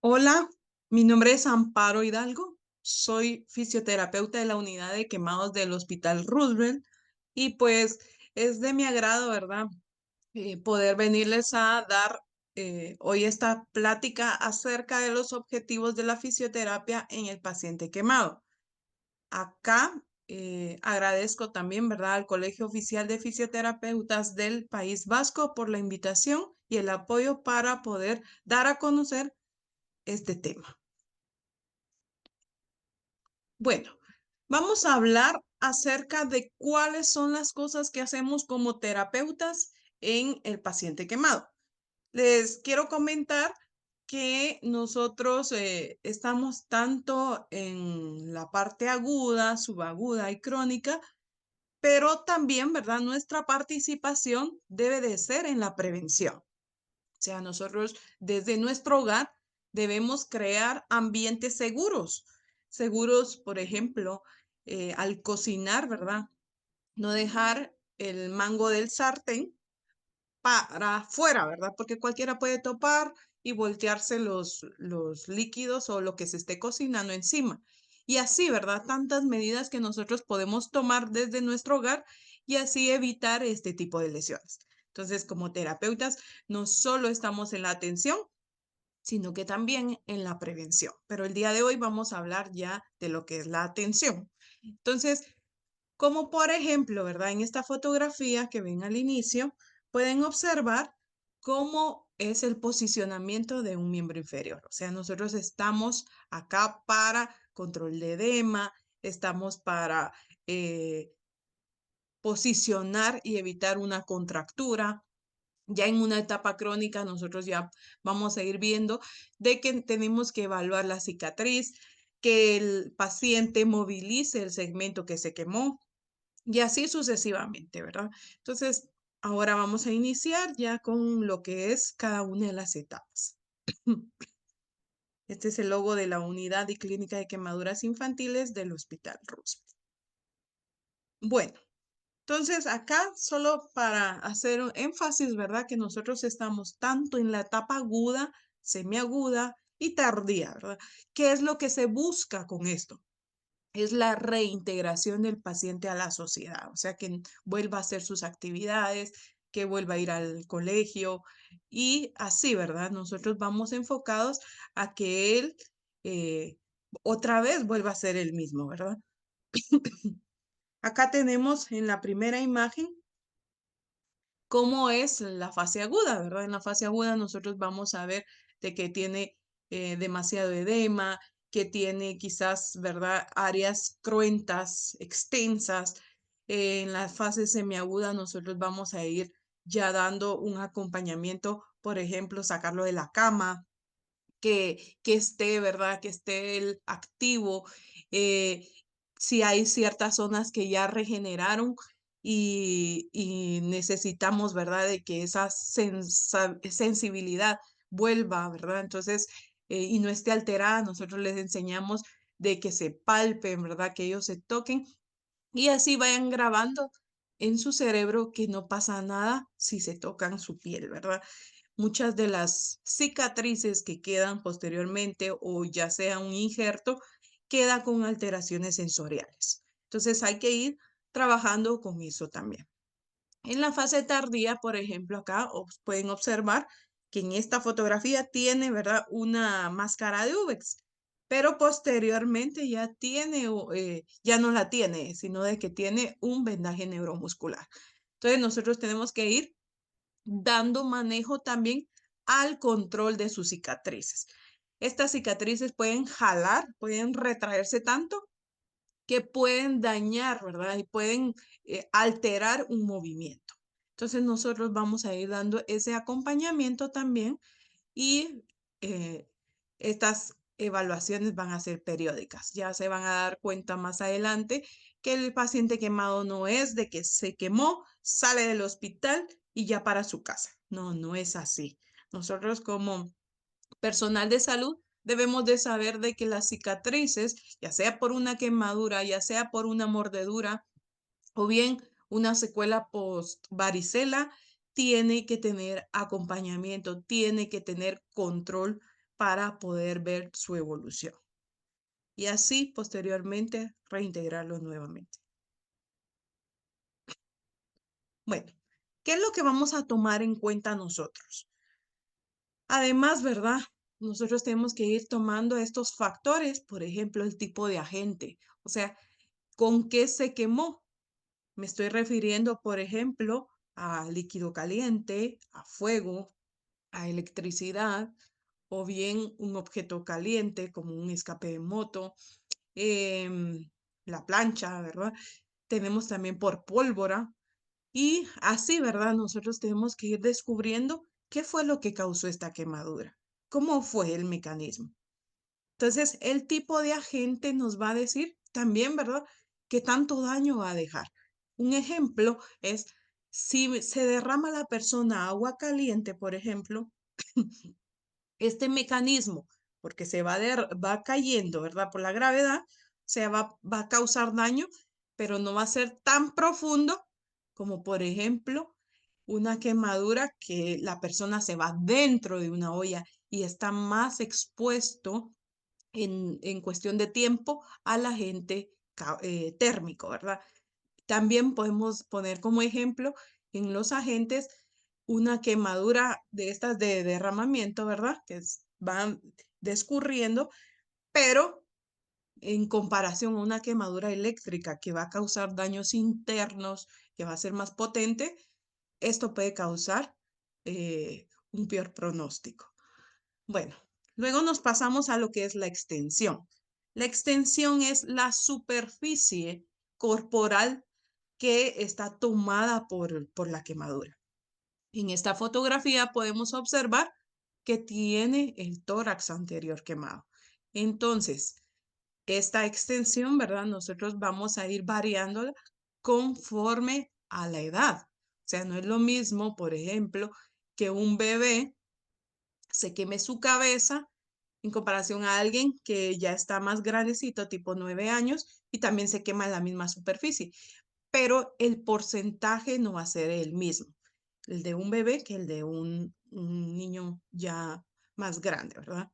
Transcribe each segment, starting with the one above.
Hola, mi nombre es Amparo Hidalgo. Soy fisioterapeuta de la unidad de quemados del Hospital Roosevelt y pues es de mi agrado, ¿verdad? Poder venirles a dar hoy esta plática acerca de los objetivos de la fisioterapia en el paciente quemado. Acá agradezco también, ¿verdad?, al Colegio Oficial de Fisioterapeutas del País Vasco por la invitación y el apoyo para poder dar a conocer este tema. Bueno, vamos a hablar acerca de cuáles son las cosas que hacemos como terapeutas en el paciente quemado. Les quiero comentar que nosotros estamos tanto en la parte aguda, subaguda y crónica, pero también, ¿verdad? Nuestra participación debe de ser en la prevención. O sea, nosotros desde nuestro hogar debemos crear ambientes seguros. Seguros, por ejemplo, al cocinar, ¿verdad? No dejar el mango del sartén para afuera, ¿verdad? Porque cualquiera puede topar y voltearse los líquidos o lo que se esté cocinando encima. Y así, ¿verdad? Tantas medidas que nosotros podemos tomar desde nuestro hogar y así evitar este tipo de lesiones. Entonces, como terapeutas, no solo estamos en la atención, sino que también en la prevención. Pero el día de hoy vamos a hablar ya de lo que es la atención. Entonces, como por ejemplo, ¿verdad? En esta fotografía que ven al inicio, pueden observar cómo es el posicionamiento de un miembro inferior. O sea, nosotros estamos acá para control de edema, estamos para eh, posicionar y evitar una contractura. Ya en una etapa crónica, nosotros ya vamos a ir viendo de que tenemos que evaluar la cicatriz, que el paciente movilice el segmento que se quemó y así sucesivamente, ¿verdad? Entonces, ahora vamos a iniciar ya con lo que es cada una de las etapas. Este es el logo de la Unidad y Clínica de Quemaduras Infantiles del Hospital Roosevelt. Bueno, entonces, acá solo para hacer un énfasis, ¿verdad? Que nosotros estamos tanto en la etapa aguda, semiaguda y tardía, ¿verdad? ¿Qué es lo que se busca con esto? Es la reintegración del paciente a la sociedad, o sea, que vuelva a hacer sus actividades, que vuelva a ir al colegio y así, ¿verdad? Nosotros vamos enfocados a que él eh, otra vez vuelva a ser el mismo, ¿verdad? Acá tenemos en la primera imagen cómo es la fase aguda, ¿verdad? En la fase aguda nosotros vamos a ver de que tiene demasiado edema, que tiene quizás, ¿verdad? Áreas cruentas, extensas. En la fase semiaguda nosotros vamos a ir ya dando un acompañamiento, por ejemplo, sacarlo de la cama, que esté, ¿verdad? Que esté el activo. eh, si hay ciertas zonas que ya regeneraron y necesitamos, ¿verdad? De que esa sensibilidad vuelva, ¿verdad? Entonces, y no esté alterada, nosotros les enseñamos de que se palpen, ¿verdad? Que ellos se toquen y así vayan grabando en su cerebro que no pasa nada si se tocan su piel, ¿verdad? Muchas de las cicatrices que quedan posteriormente o ya sea un injerto, queda con alteraciones sensoriales. Entonces hay que ir trabajando con eso también. En la fase tardía, por ejemplo, acá pueden observar que en esta fotografía tiene, ¿verdad?, una máscara de Uvex, pero posteriormente ya tiene, ya no la tiene, sino de que tiene un vendaje neuromuscular. Entonces nosotros tenemos que ir dando manejo también al control de sus cicatrices. Estas cicatrices pueden jalar, pueden retraerse tanto que pueden dañar, ¿verdad? Y pueden alterar un movimiento. Entonces nosotros vamos a ir dando ese acompañamiento también y eh, estas evaluaciones van a ser periódicas. Ya se van a dar cuenta más adelante que el paciente quemado no es de que se quemó, sale del hospital y ya para su casa. No, no es así. Nosotros como personal de salud debemos de saber de que las cicatrices, ya sea por una quemadura, ya sea por una mordedura o bien una secuela post varicela, tiene que tener acompañamiento, tiene que tener control para poder ver su evolución y así posteriormente reintegrarlo nuevamente. Bueno, ¿qué es lo que vamos a tomar en cuenta nosotros? Además, ¿verdad? Nosotros tenemos que ir tomando estos factores, por ejemplo, el tipo de agente, o sea, ¿con qué se quemó? Me estoy refiriendo, por ejemplo, a líquido caliente, a fuego, a electricidad, o bien un objeto caliente como un escape de moto, la plancha, ¿verdad? Tenemos también por pólvora y así, ¿verdad? Nosotros tenemos que ir descubriendo qué fue lo que causó esta quemadura, cómo fue el mecanismo. Entonces, el tipo de agente nos va a decir también, ¿verdad?, qué tanto daño va a dejar. Un ejemplo es si se derrama la persona agua caliente, por ejemplo, este mecanismo, porque va cayendo, ¿verdad? Por la gravedad, va a causar daño, pero no va a ser tan profundo como, por ejemplo, una quemadura que la persona se va dentro de una olla y está más expuesto en cuestión de tiempo al agente térmico, ¿verdad? También podemos poner como ejemplo en los agentes una quemadura de estas de derramamiento, ¿verdad? Van descurriendo, pero en comparación a una quemadura eléctrica que va a causar daños internos, que va a ser más potente, esto puede causar un peor pronóstico. Bueno, luego nos pasamos a lo que es la extensión. La extensión es la superficie corporal que está tomada por la quemadura. En esta fotografía podemos observar que tiene el tórax anterior quemado. Entonces, esta extensión, ¿verdad? Nosotros vamos a ir variándola conforme a la edad. O sea, no es lo mismo, por ejemplo, que un bebé se queme su cabeza en comparación a alguien que ya está más grandecito, tipo 9 años, y también se quema en la misma superficie. Pero el porcentaje no va a ser el mismo, el de un bebé que el de un niño ya más grande, ¿verdad?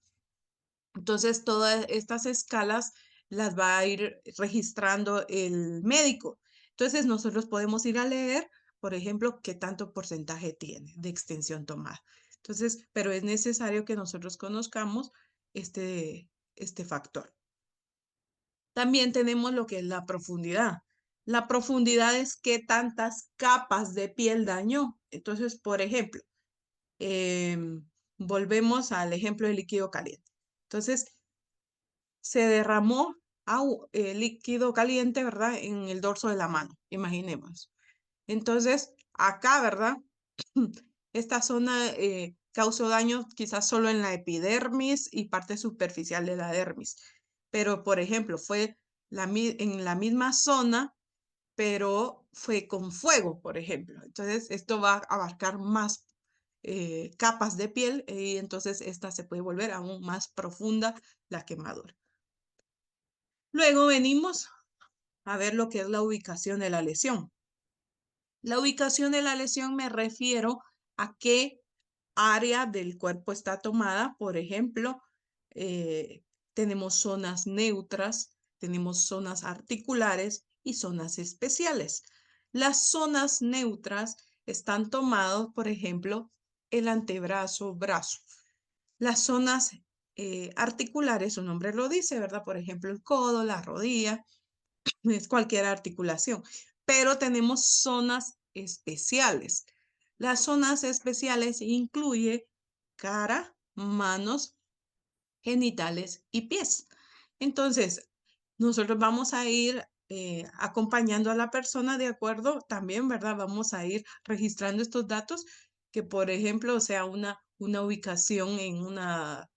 Entonces, todas estas escalas las va a ir registrando el médico. Entonces, nosotros podemos ir a leer, por ejemplo, qué tanto porcentaje tiene de extensión tomada. Entonces, pero es necesario que nosotros conozcamos este factor. También tenemos lo que es la profundidad. La profundidad es qué tantas capas de piel dañó. Entonces, por ejemplo, volvemos al ejemplo del líquido caliente. Entonces, se derramó líquido caliente, ¿verdad? En el dorso de la mano, imaginemos. Entonces, acá, ¿verdad? Esta zona causó daño quizás solo en la epidermis y parte superficial de la dermis. Pero, por ejemplo, fue en la misma zona, pero fue con fuego, por ejemplo. Entonces, esto va a abarcar más capas de piel y entonces esta se puede volver aún más profunda la quemadura. Luego venimos a ver lo que es la ubicación de la lesión. La ubicación de la lesión me refiero a qué área del cuerpo está tomada. Por ejemplo, tenemos zonas neutras, tenemos zonas articulares y zonas especiales. Las zonas neutras están tomadas, por ejemplo, el antebrazo, brazo. Las zonas articulares, su nombre lo dice, ¿verdad? Por ejemplo, el codo, la rodilla, es cualquier articulación, pero tenemos zonas especiales. Las zonas especiales incluye cara, manos, genitales y pies. Entonces, nosotros vamos a ir acompañando a la persona de acuerdo también, ¿verdad? Vamos a ir registrando estos datos que, por ejemplo, sea una ubicación en una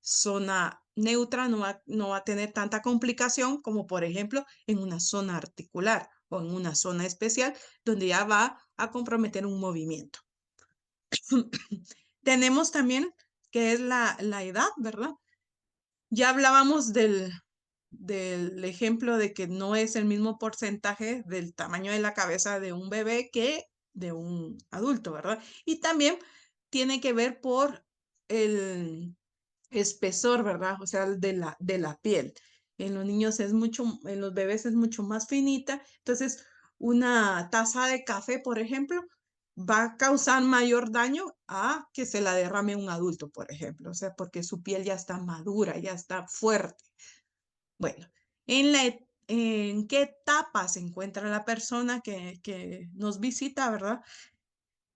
zona neutra no va a tener tanta complicación como, por ejemplo, en una zona articular o en una zona especial donde ya va a comprometer un movimiento. Tenemos también que es la edad, ¿verdad? Ya hablábamos del ejemplo de que no es el mismo porcentaje del tamaño de la cabeza de un bebé que de un adulto, ¿verdad? Y también tiene que ver por el espesor, ¿verdad? O sea, de la piel. En los niños es mucho, en los bebés es mucho más finita. Entonces, una taza de café, por ejemplo, va a causar mayor daño a que se la derrame un adulto, por ejemplo. O sea, porque su piel ya está madura, ya está fuerte. Bueno, ¿en qué etapa se encuentra la persona que nos visita, verdad?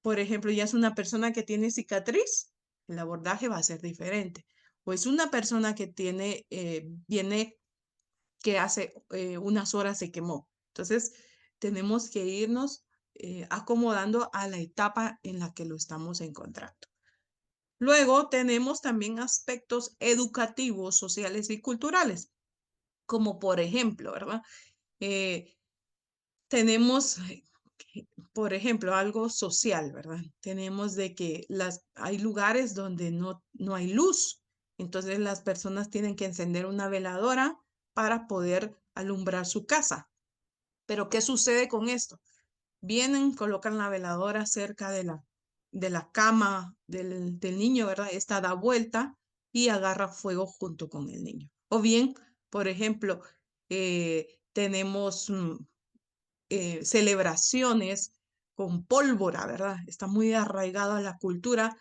Por ejemplo, ya es una persona que tiene cicatriz, el abordaje va a ser diferente. O es una persona que viene que hace unas horas se quemó. Entonces, tenemos que irnos acomodando a la etapa en la que lo estamos encontrando. Luego tenemos también aspectos educativos, sociales y culturales, como por ejemplo, ¿verdad? Eh, tenemos, por ejemplo, algo social, ¿verdad? Tenemos de que hay lugares donde no hay luz, entonces las personas tienen que encender una veladora para poder alumbrar su casa. Pero ¿qué sucede con esto? Vienen, colocan la veladora cerca de la cama del niño, ¿verdad? Esta da vuelta y agarra fuego junto con el niño. O bien, por ejemplo, tenemos celebraciones con pólvora, ¿verdad? Está muy arraigado a la cultura,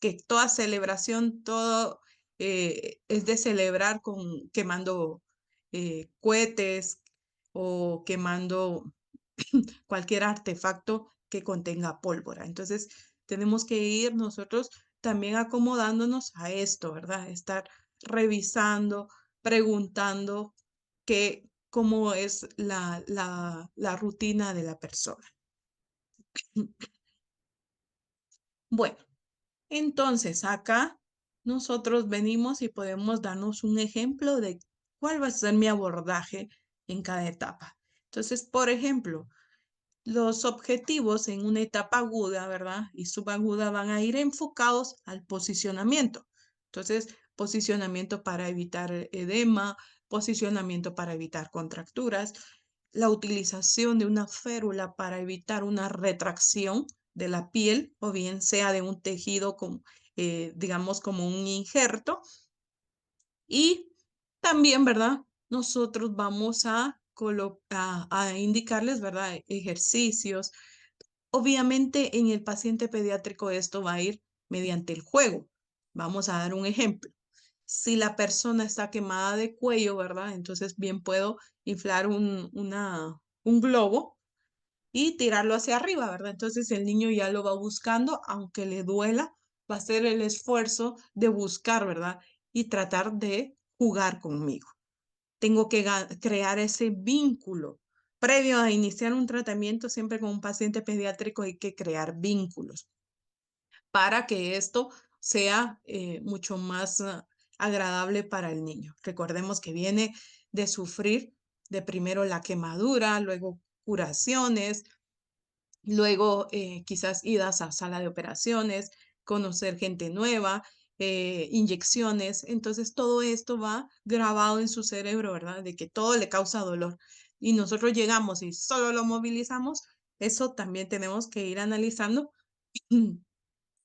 que toda celebración, todo es de celebrar con quemando cohetes o quemando cualquier artefacto que contenga pólvora. Entonces, tenemos que ir nosotros también acomodándonos a esto, ¿verdad? Estar revisando, preguntando cómo es la rutina de la persona. Bueno, entonces acá nosotros venimos y podemos darnos un ejemplo de cuál va a ser mi abordaje en cada etapa. Entonces, por ejemplo, los objetivos en una etapa aguda, ¿verdad? Y subaguda van a ir enfocados al posicionamiento. Entonces, posicionamiento para evitar edema, posicionamiento para evitar contracturas, la utilización de una férula para evitar una retracción de la piel o bien sea de un tejido con, digamos, como un injerto. Y también, ¿verdad? Nosotros vamos a indicarles, ¿verdad? Ejercicios. Obviamente en el paciente pediátrico esto va a ir mediante el juego. Vamos a dar un ejemplo. Si la persona está quemada de cuello, ¿verdad? Entonces bien puedo inflar un globo y tirarlo hacia arriba, ¿verdad? Entonces el niño ya lo va buscando, aunque le duela, va a hacer el esfuerzo de buscar, ¿verdad? Y tratar de jugar conmigo. Tengo que crear ese vínculo. Previo a iniciar un tratamiento, siempre con un paciente pediátrico hay que crear vínculos para que esto sea mucho más agradable para el niño. Recordemos que viene de sufrir de primero la quemadura, luego curaciones, luego quizás idas a sala de operaciones, conocer gente nueva, inyecciones. Entonces todo esto va grabado en su cerebro, ¿verdad? De que todo le causa dolor. Y nosotros llegamos y solo lo movilizamos. Eso también tenemos que ir analizando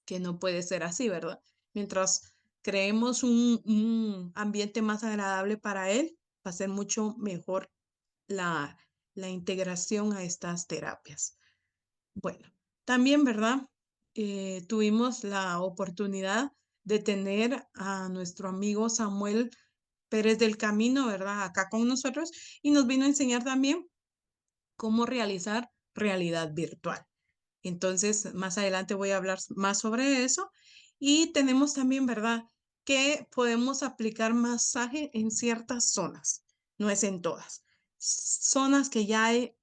que no puede ser así, ¿verdad? Mientras creemos un ambiente más agradable para él, va a ser mucho mejor la, la integración a estas terapias. Bueno, también, ¿verdad? Tuvimos la oportunidad de tener a nuestro amigo Samuel Pérez del Camino, ¿verdad? Acá con nosotros y nos vino a enseñar también cómo realizar realidad virtual. Entonces, más adelante voy a hablar más sobre eso. Y tenemos también, ¿verdad? Que podemos aplicar masaje en ciertas zonas, no es en todas. Zonas que ya hay,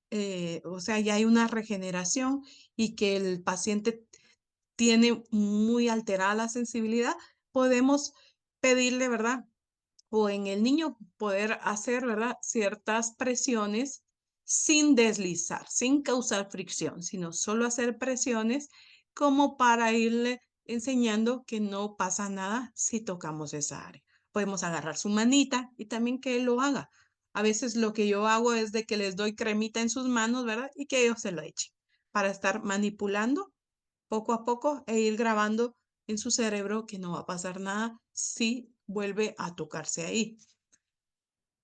o sea, ya hay una regeneración y que el paciente tiene muy alterada la sensibilidad, podemos pedirle, ¿verdad? O en el niño poder hacer, ¿verdad? Ciertas presiones sin deslizar, sin causar fricción, sino solo hacer presiones como para irle enseñando que no pasa nada si tocamos esa área. Podemos agarrar su manita y también que él lo haga. A veces lo que yo hago es de que les doy cremita en sus manos, ¿verdad? Y que ellos se lo echen para estar manipulando poco a poco e ir grabando en su cerebro que no va a pasar nada si vuelve a tocarse ahí.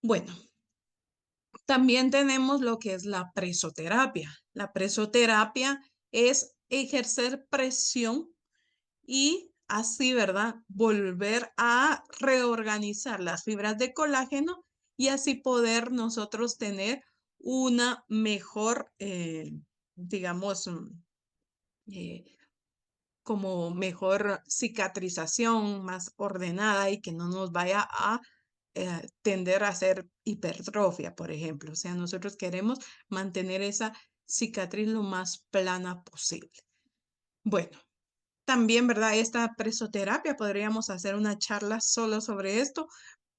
Bueno, también tenemos lo que es la presoterapia. La presoterapia es ejercer presión y así, ¿verdad? Volver a reorganizar las fibras de colágeno y así poder nosotros tener una mejor, digamos, eh, como mejor cicatrización, más ordenada y que no nos vaya a tender a hacer hipertrofia, por ejemplo. O sea, nosotros queremos mantener esa cicatriz lo más plana posible. Bueno, también, ¿verdad? Esta presoterapia, podríamos hacer una charla solo sobre esto,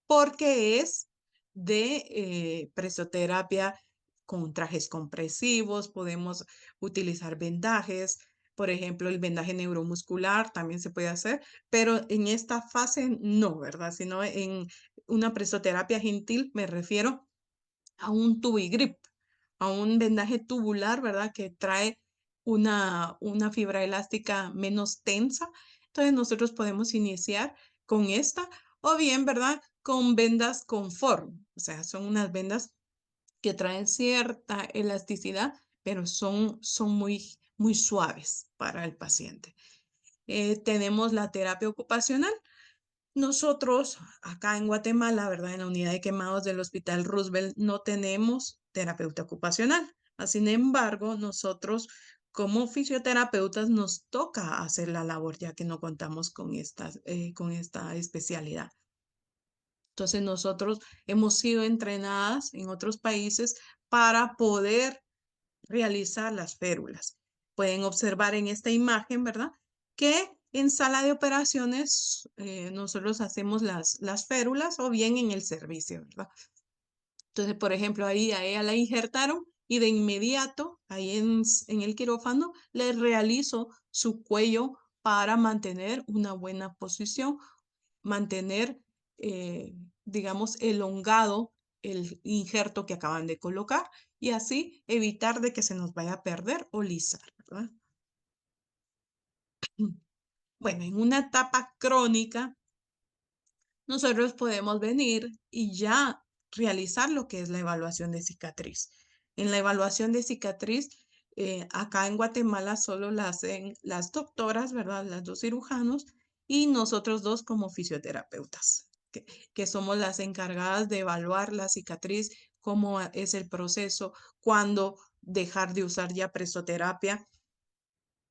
porque es de presoterapia con trajes compresivos, podemos utilizar vendajes, por ejemplo, el vendaje neuromuscular también se puede hacer, pero en esta fase no, ¿verdad? Sino en una presoterapia gentil me refiero a un tubigrip, a un vendaje tubular, ¿verdad? Que trae una fibra elástica menos tensa. Entonces nosotros podemos iniciar con esta o bien, ¿verdad? Con vendas conform. O sea, son unas vendas que traen cierta elasticidad, pero son muy suaves para el paciente. Tenemos la terapia ocupacional. Nosotros acá en Guatemala, ¿verdad? En la unidad de quemados del Hospital Roosevelt no tenemos terapeuta ocupacional. Sin embargo, nosotros como fisioterapeutas nos toca hacer la labor ya que no contamos con esta especialidad. Entonces nosotros hemos sido entrenadas en otros países para poder realizar las férulas. Pueden observar en esta imagen, ¿verdad? Que en sala de operaciones nosotros hacemos las férulas o bien en el servicio, ¿verdad? Entonces, por ejemplo, ahí a ella la injertaron y de inmediato, ahí en el quirófano, le realizo su cuello para mantener una buena posición, mantener, eh, digamos, elongado el injerto que acaban de colocar y así evitar de que se nos vaya a perder o lisar, ¿verdad? Bueno, en una etapa crónica, nosotros podemos venir y ya realizar lo que es la evaluación de cicatriz. En la evaluación de cicatriz, acá en Guatemala solo la hacen las doctoras, ¿verdad? Las dos cirujanos y nosotros dos como fisioterapeutas, que somos las encargadas de evaluar la cicatriz, cómo es el proceso, cuándo dejar de usar ya presoterapia,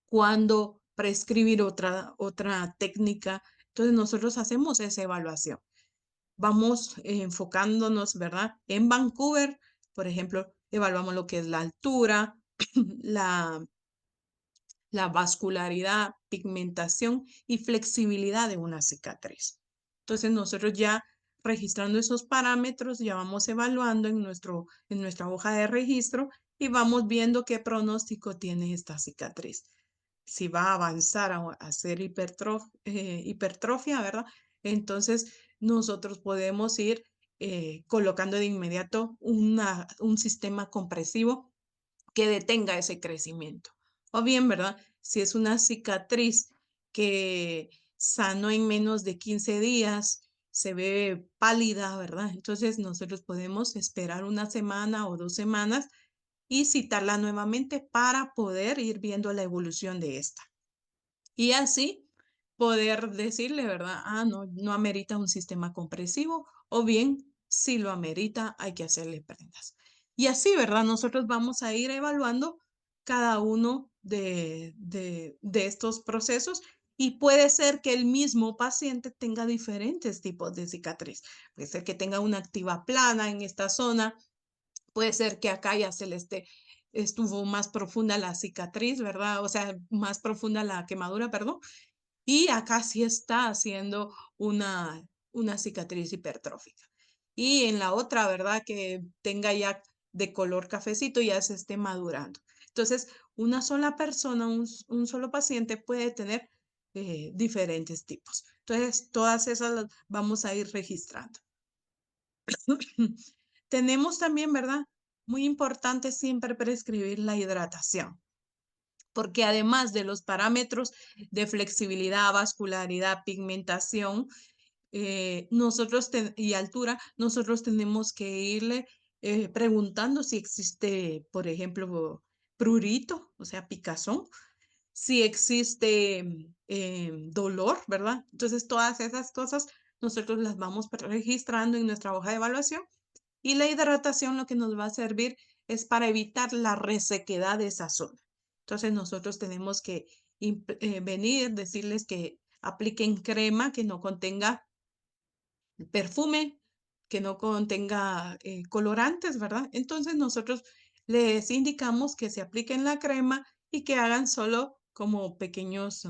cuándo prescribir otra técnica. Entonces nosotros hacemos esa evaluación. Vamos enfocándonos, ¿verdad? En Vancouver, por ejemplo, evaluamos lo que es la altura, la, la vascularidad, pigmentación y flexibilidad de una cicatriz. Entonces nosotros ya registrando esos parámetros, ya vamos evaluando en nuestra hoja de registro y vamos viendo qué pronóstico tiene esta cicatriz. Si va a avanzar a hacer hipertrofia, ¿verdad? Entonces nosotros podemos ir colocando de inmediato un sistema compresivo que detenga ese crecimiento. O bien, ¿verdad? Si es una cicatriz que sanó en menos de 15 días, se ve pálida, ¿verdad? Entonces nosotros podemos esperar una semana o 2 semanas y citarla nuevamente para poder ir viendo la evolución de esta. Y así poder decirle, ¿verdad? Ah, no, no amerita un sistema compresivo o bien, si lo amerita, hay que hacerle prendas. Y así, ¿verdad? Nosotros vamos a ir evaluando cada uno de estos procesos y puede ser que el mismo paciente tenga diferentes tipos de cicatriz. Puede ser que tenga una activa plana en esta zona, puede ser que acá ya estuvo más profunda la cicatriz, ¿verdad? O sea, más profunda la quemadura, perdón, y acá sí está haciendo una cicatriz hipertrófica. Y en la otra, ¿verdad? Que tenga ya de color cafecito, ya se esté madurando. Entonces, una sola persona, un solo paciente puede tener diferentes tipos. Entonces, todas esas las vamos a ir registrando. Tenemos también, ¿verdad? Muy importante siempre prescribir la hidratación, porque además de los parámetros de flexibilidad, vascularidad, pigmentación, y altura, nosotros tenemos que irle preguntando si existe, por ejemplo, prurito, o sea, picazón, si existe dolor, ¿verdad? Entonces, todas esas cosas nosotros las vamos registrando en nuestra hoja de evaluación, y la hidratación lo que nos va a servir es para evitar la resequedad de esa zona. Entonces, nosotros tenemos que venir, decirles que apliquen crema que no contenga perfume, que no contenga colorantes, ¿verdad? Entonces nosotros les indicamos que se apliquen la crema y que hagan solo como pequeñas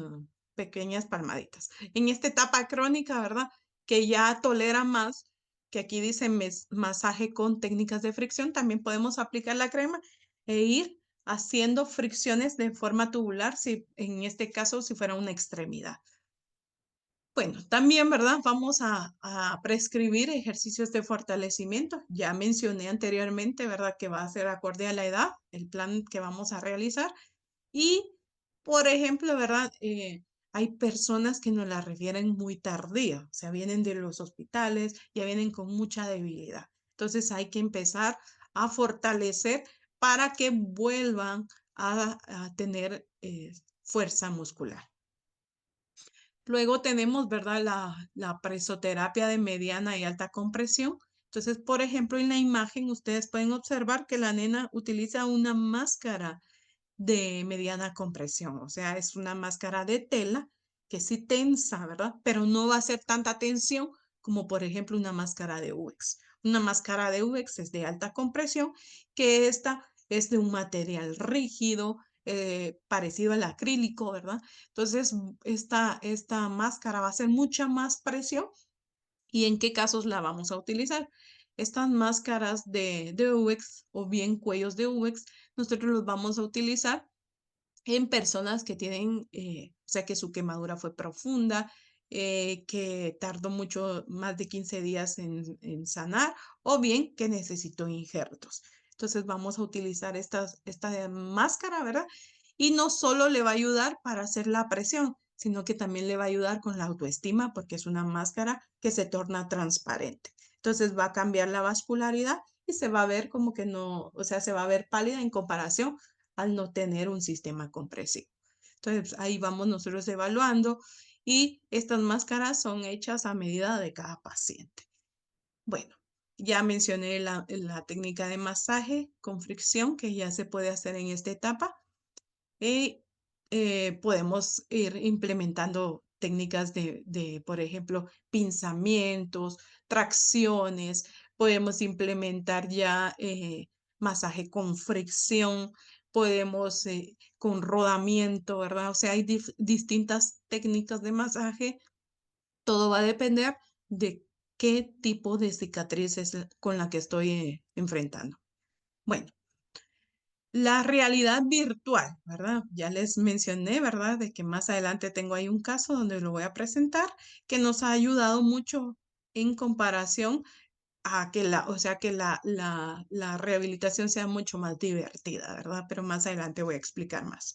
palmaditas. En esta etapa crónica, ¿verdad? Que ya tolera más, que aquí dice masaje con técnicas de fricción, también podemos aplicar la crema e ir haciendo fricciones de forma tubular, si en este caso si fuera una extremidad. Bueno, también, ¿verdad? Vamos a prescribir ejercicios de fortalecimiento. Ya mencioné anteriormente, ¿verdad? Que va a ser acorde a la edad, el plan que vamos a realizar. Y, por ejemplo, ¿verdad? Hay personas que nos la refieren muy tardía, o sea, vienen de los hospitales, ya vienen con mucha debilidad. Entonces hay que empezar a fortalecer para que vuelvan a tener fuerza muscular. Luego tenemos, ¿verdad? La presoterapia de mediana y alta compresión. Entonces, por ejemplo, en la imagen ustedes pueden observar que la nena utiliza una máscara de mediana compresión, o sea, es una máscara de tela que sí tensa, ¿verdad? Pero no va a ser tanta tensión como, por ejemplo, una máscara de UX. Una máscara de UX es de alta compresión, que esta es de un material rígido, parecido al acrílico, ¿verdad? Entonces, esta máscara va a ser mucha más presión. ¿Y en qué casos la vamos a utilizar? Estas máscaras de UX o bien cuellos de UX, nosotros los vamos a utilizar en personas que tienen, o sea, que su quemadura fue profunda, que tardó mucho, más de 15 días en sanar, o bien que necesitó injertos. Entonces vamos a utilizar esta máscara, ¿verdad? Y no solo le va a ayudar para hacer la presión, sino que también le va a ayudar con la autoestima porque es una máscara que se torna transparente. Entonces va a cambiar la vascularidad y se va a ver como que no, o sea, se va a ver pálida en comparación al no tener un sistema compresivo. Entonces, ahí vamos nosotros evaluando y estas máscaras son hechas a medida de cada paciente. Bueno, ya mencioné la técnica de masaje con fricción que ya se puede hacer en esta etapa y podemos ir implementando técnicas por ejemplo, pinzamientos, tracciones, podemos implementar ya masaje con fricción, podemos con rodamiento, ¿verdad? O sea, hay distintas técnicas de masaje, todo va a depender de qué tipo de cicatriz es con la que estoy enfrentando. Bueno, la realidad virtual, ¿verdad? Ya les mencioné, ¿verdad? De que más adelante tengo ahí un caso donde lo voy a presentar, que nos ha ayudado mucho en comparación a que o sea, que la rehabilitación sea mucho más divertida, ¿verdad? Pero más adelante voy a explicar más.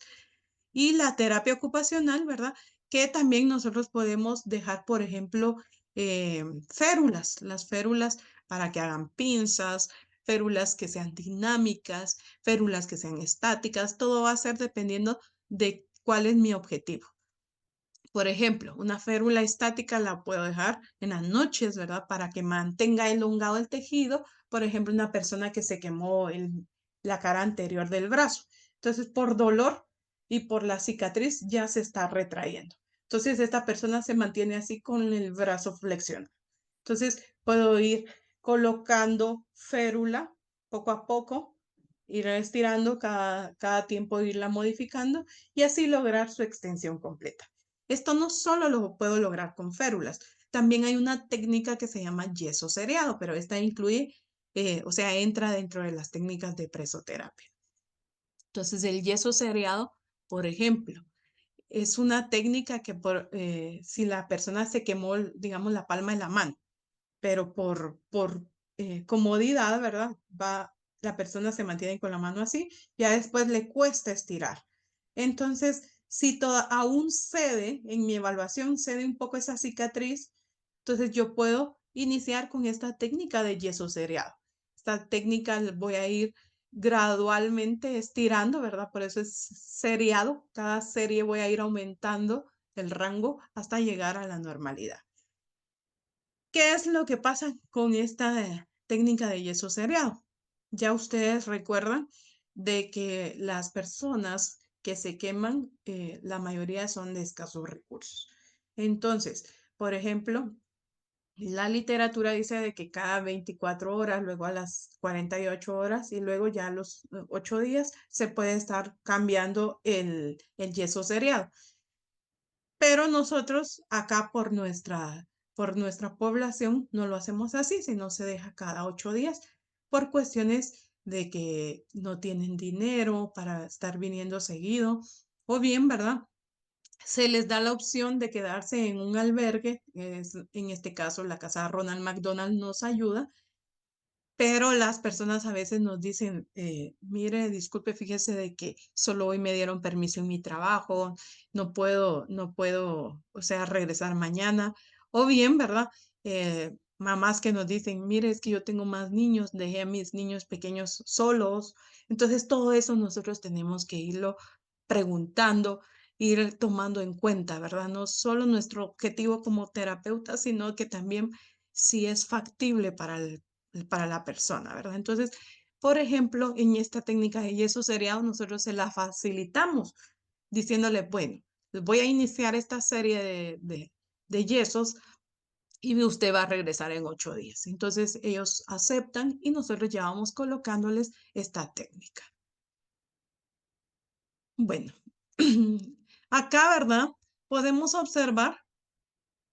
Y la terapia ocupacional, ¿verdad? Que también nosotros podemos dejar, por ejemplo, férulas, las férulas para que hagan pinzas, férulas que sean dinámicas, férulas que sean estáticas, todo va a ser dependiendo de cuál es mi objetivo. Por ejemplo, una férula estática la puedo dejar en las noches, ¿verdad? Para que mantenga elongado el tejido. Por ejemplo, una persona que se quemó la cara anterior del brazo. Entonces, por dolor y por la cicatriz ya se está retrayendo. Entonces, esta persona se mantiene así con el brazo flexionado. Entonces, puedo ir colocando férula poco a poco, ir estirando cada tiempo, irla modificando y así lograr su extensión completa. Esto no solo lo puedo lograr con férulas, también hay una técnica que se llama yeso seriado, pero esta incluye, o sea, entra dentro de las técnicas de presoterapia. Entonces, el yeso seriado, por ejemplo, es una técnica que si la persona se quemó, digamos, la palma de la mano, pero por comodidad, ¿verdad? La persona se mantiene con la mano así, ya después le cuesta estirar. Entonces, si aún cede, en mi evaluación cede un poco esa cicatriz, entonces yo puedo iniciar con esta técnica de yeso seriado. Esta técnica voy a ir gradualmente estirando, ¿verdad? Por eso es seriado. Cada serie voy a ir aumentando el rango hasta llegar a la normalidad. ¿Qué es lo que pasa con esta técnica de yeso seriado? Ya ustedes recuerdan de que las personas que se queman, la mayoría son de escasos recursos. Entonces, por ejemplo, la literatura dice de que cada 24 horas, luego a las 48 horas y luego ya a los 8 días se puede estar cambiando el yeso seriado. Pero nosotros acá por nuestra población no lo hacemos así, sino se deja cada 8 días por cuestiones de que no tienen dinero para estar viniendo seguido o bien, ¿verdad? Se les da la opción de quedarse en un albergue, en este caso la casa Ronald McDonald nos ayuda, pero las personas a veces nos dicen, mire, disculpe, fíjese de que solo hoy me dieron permiso en mi trabajo, no puedo, o sea, regresar mañana. O bien, ¿verdad? Mamás que nos dicen, mire, es que yo tengo más niños, dejé a mis niños pequeños solos. Entonces, todo eso nosotros tenemos que irlo preguntando, ir tomando en cuenta, ¿verdad? No solo nuestro objetivo como terapeuta, sino que también si es factible para la persona, ¿verdad? Entonces, por ejemplo, en esta técnica de yeso seriado, nosotros se la facilitamos diciéndole, bueno, voy a iniciar esta serie de yesos y usted va a regresar en 8 días. Entonces, ellos aceptan y nosotros ya vamos colocándoles esta técnica. Bueno, acá, ¿verdad? Podemos observar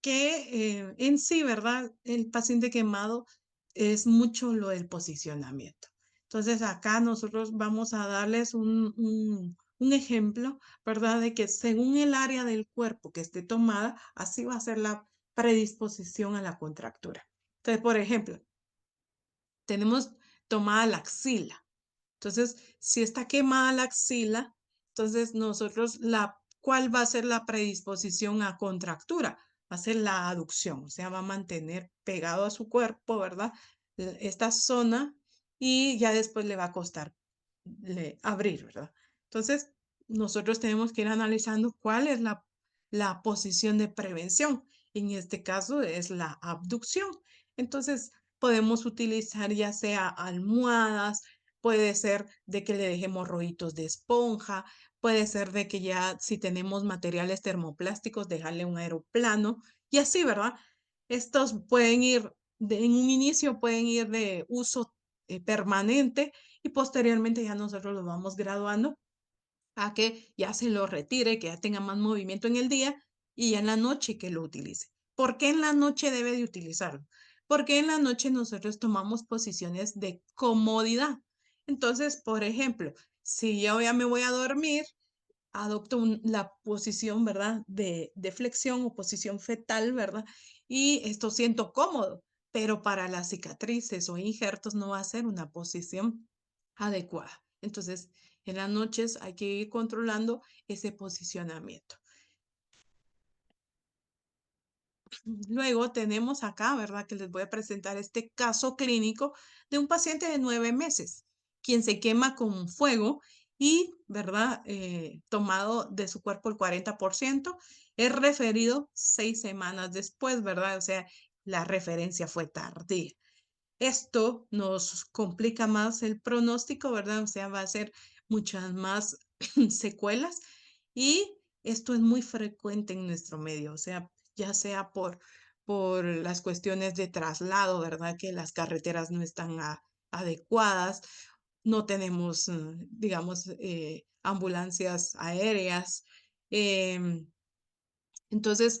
que en sí, ¿verdad? El paciente quemado es mucho lo del posicionamiento. Entonces, acá nosotros vamos a darles un ejemplo, ¿verdad? De que según el área del cuerpo que esté tomada, así va a ser la predisposición a la contractura. Entonces, por ejemplo, tenemos tomada la axila. Entonces, si está quemada la axila, entonces nosotros ¿cuál va a ser la predisposición a contractura? Va a ser la aducción, o sea, va a mantener pegado a su cuerpo, ¿verdad? Esta zona y ya después le va a costar abrir, ¿verdad? Entonces, nosotros tenemos que ir analizando cuál es la posición de prevención. En este caso es la abducción. Entonces, podemos utilizar ya sea almohadas, puede ser de que le dejemos rollitos de esponja, puede ser de que ya si tenemos materiales termoplásticos, dejarle un aeroplano y así, ¿verdad? Estos pueden ir, en un inicio pueden ir de uso permanente y posteriormente ya nosotros los vamos graduando a que ya se lo retire, que ya tenga más movimiento en el día y ya en la noche que lo utilice. ¿Por qué en la noche debe de utilizarlo? Porque en la noche nosotros tomamos posiciones de comodidad. Entonces, por ejemplo, si yo ya me voy a dormir, adopto la posición, ¿verdad? De flexión o posición fetal, ¿verdad? Y esto siento cómodo, pero para las cicatrices o injertos no va a ser una posición adecuada. Entonces, en las noches hay que ir controlando ese posicionamiento. Luego tenemos acá, ¿verdad? Que les voy a presentar este caso clínico de un paciente de 9 meses, quien se quema con fuego y, ¿verdad? Tomado de su cuerpo el 40%, es referido 6 semanas después, ¿verdad? O sea, la referencia fue tardía. Esto nos complica más el pronóstico, ¿verdad? O sea, va a ser muchas más secuelas y esto es muy frecuente en nuestro medio, o sea, ya sea por las cuestiones de traslado, ¿verdad? Que las carreteras no están adecuadas, no tenemos, digamos, ambulancias aéreas. Entonces,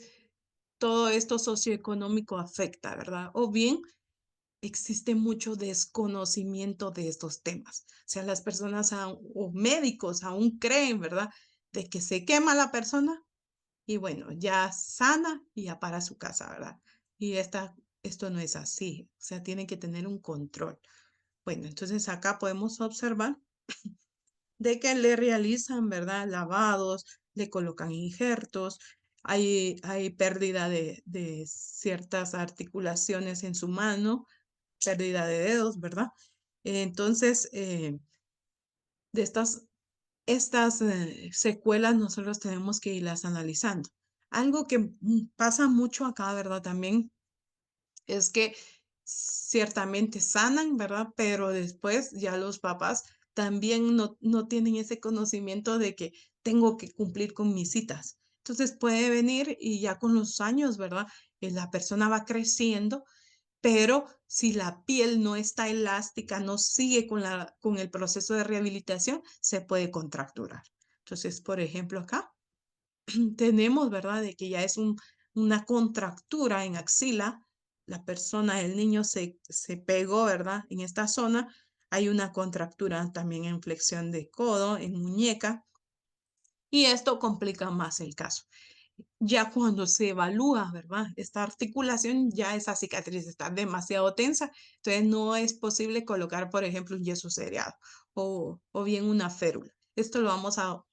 todo esto socioeconómico afecta, ¿verdad? O bien existe mucho desconocimiento de estos temas. O sea, las personas o médicos aún creen, ¿verdad? De que se quema la persona y bueno, ya sana y ya para su casa, ¿verdad? Y esto no es así. O sea, tienen que tener un control. Bueno, entonces acá podemos observar de que le realizan, ¿verdad? Lavados, le colocan injertos, hay pérdida de ciertas articulaciones en su mano, pérdida de dedos, ¿verdad? Entonces, de estas secuelas nosotros tenemos que irlas analizando. Algo que pasa mucho acá, ¿verdad? También es que ciertamente sanan, ¿verdad? Pero después ya los papás también no tienen ese conocimiento de que tengo que cumplir con mis citas. Entonces puede venir y ya con los años, ¿verdad? La persona va creciendo, pero si la piel no está elástica, no sigue con el proceso de rehabilitación, se puede contracturar. Entonces, por ejemplo, acá tenemos, ¿verdad? De que ya es una contractura en axila, la persona, el niño se pegó, ¿verdad? En esta zona hay una contractura también en flexión de codo, en muñeca, y esto complica más el caso. Ya cuando se evalúa, ¿verdad? Esta articulación, ya esa cicatriz está demasiado tensa, entonces no es posible colocar, por ejemplo, un yeso seriado o bien una férula. Esto lo vamos a